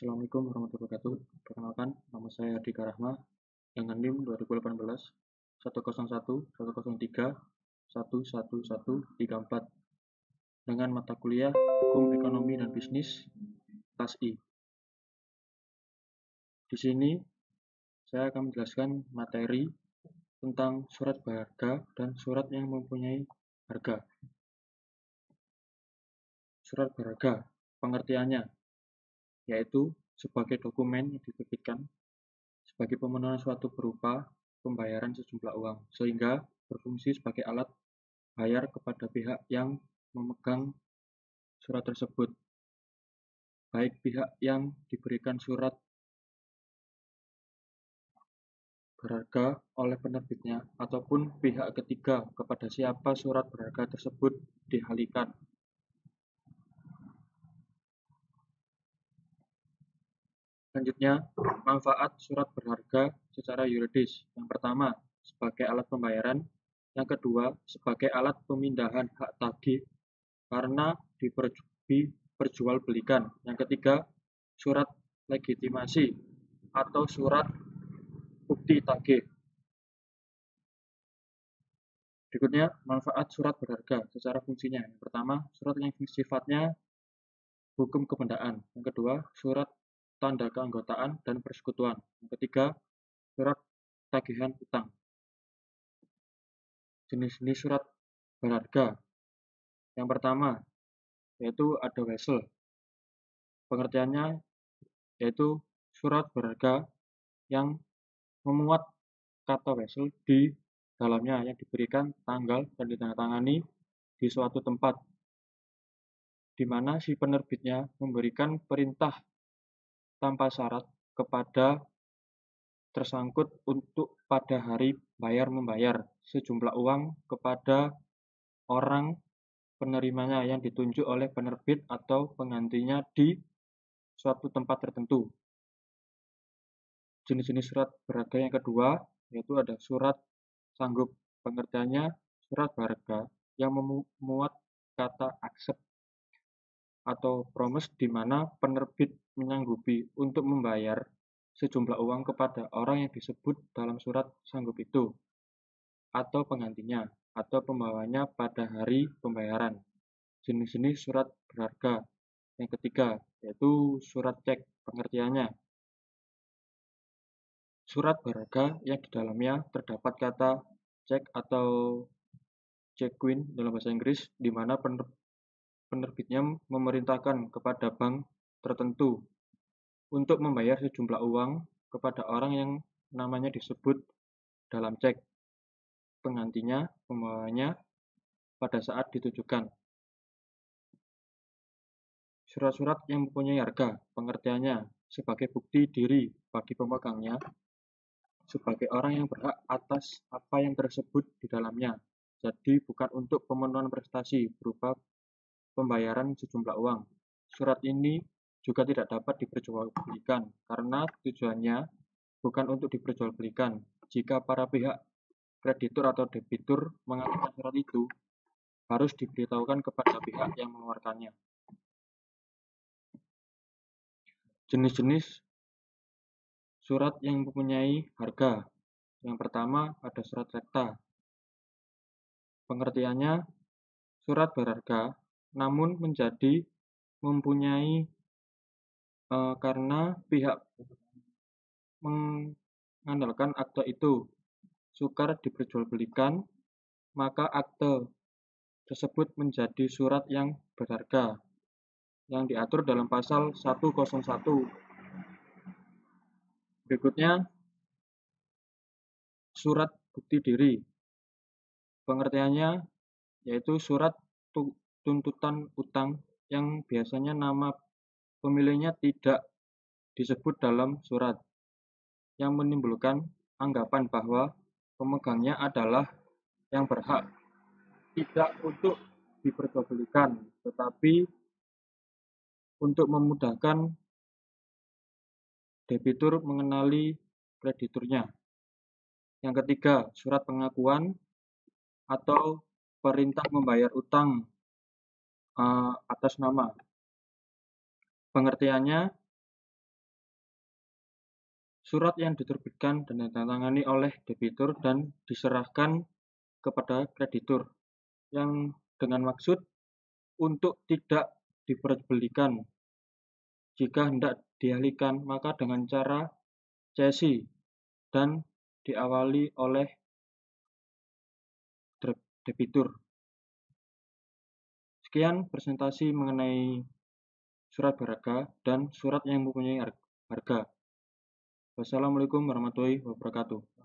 Assalamualaikum warahmatullahi wabarakatuh. Perkenalkan, nama saya Dika Rahma dengan NIM 2018 101 103 11134 dengan mata kuliah Hukum Ekonomi dan Bisnis kelas I. Di sini saya akan menjelaskan materi tentang surat berharga dan surat yang mempunyai harga. Surat berharga, pengertiannya yaitu sebagai dokumen yang diterbitkan sebagai pemenuhan suatu berupa pembayaran sejumlah uang, sehingga berfungsi sebagai alat bayar kepada pihak yang memegang surat tersebut, baik pihak yang diberikan surat berharga oleh penerbitnya ataupun pihak ketiga kepada siapa surat berharga tersebut dialihkan. Selanjutnya, manfaat surat berharga secara yuridis. Yang pertama, sebagai alat pembayaran. Yang kedua, sebagai alat pemindahan hak tagih karena diperjualbelikan. Yang ketiga, surat legitimasi atau surat bukti tagih. Berikutnya, manfaat surat berharga secara fungsinya. Yang pertama, surat yang sifatnya hukum kebendaan. Yang kedua, surat tanda keanggotaan dan persekutuan. Yang ketiga, surat tagihan utang. Jenis-jenis surat berharga. Yang pertama, yaitu ada wesel. Pengertiannya yaitu surat berharga yang memuat kata wesel di dalamnya yang diberikan tanggal dan ditandatangani di suatu tempat, di mana si penerbitnya memberikan perintah tanpa syarat kepada tersangkut untuk pada hari bayar-membayar sejumlah uang kepada orang penerimanya yang ditunjuk oleh penerbit atau penggantinya di suatu tempat tertentu. Jenis-jenis surat berharga yang kedua yaitu ada surat sanggup. Pengertiannya surat berharga yang memuat kata accept atau promise di mana penerbit menyanggupi untuk membayar sejumlah uang kepada orang yang disebut dalam surat sanggup itu atau penggantinya atau pembawanya pada hari pembayaran. Jenis-jenis surat berharga yang ketiga yaitu surat cek. Pengertiannya surat berharga yang di dalamnya terdapat kata cek atau check-in dalam bahasa Inggris, di mana penerbitnya memerintahkan kepada bank tertentu untuk membayar sejumlah uang kepada orang yang namanya disebut dalam cek, penggantinya, pembawanya pada saat ditujukan. Surat-surat yang mempunyai harga, pengertiannya sebagai bukti diri bagi pemegangnya sebagai orang yang berhak atas apa yang tersebut di dalamnya. Jadi bukan untuk pemenuhan prestasi berupa pembayaran sejumlah uang. Surat ini juga tidak dapat diperjualbelikan karena tujuannya bukan untuk diperjualbelikan. Jika para pihak kreditur atau debitur mengajukan surat itu, harus diberitahukan kepada pihak yang mengeluarkannya. Jenis-jenis surat yang mempunyai harga. Yang pertama ada surat rekta. Pengertiannya surat berharga namun menjadi mempunyai karena pihak mengandalkan akte itu sukar diperjualbelikan, maka akte tersebut menjadi surat yang berharga yang diatur dalam pasal 101. Berikutnya surat bukti diri. Pengertiannya yaitu surat tuntutan utang yang biasanya nama pemiliknya tidak disebut dalam surat, yang menimbulkan anggapan bahwa pemegangnya adalah yang berhak tidak untuk diperjualbelikan, tetapi untuk memudahkan debitur mengenali krediturnya. Yang ketiga, surat pengakuan atau perintah membayar utang atas nama. Pengertiannya Surat yang diterbitkan dan ditandatangani oleh debitur dan diserahkan kepada kreditur yang dengan maksud untuk tidak diperjualbelikan. Jika hendak dialihkan, maka dengan cara cesi dan diawali oleh debitur. Sekian presentasi mengenai surat berharga dan surat yang mempunyai harga. Wassalamualaikum warahmatullahi wabarakatuh.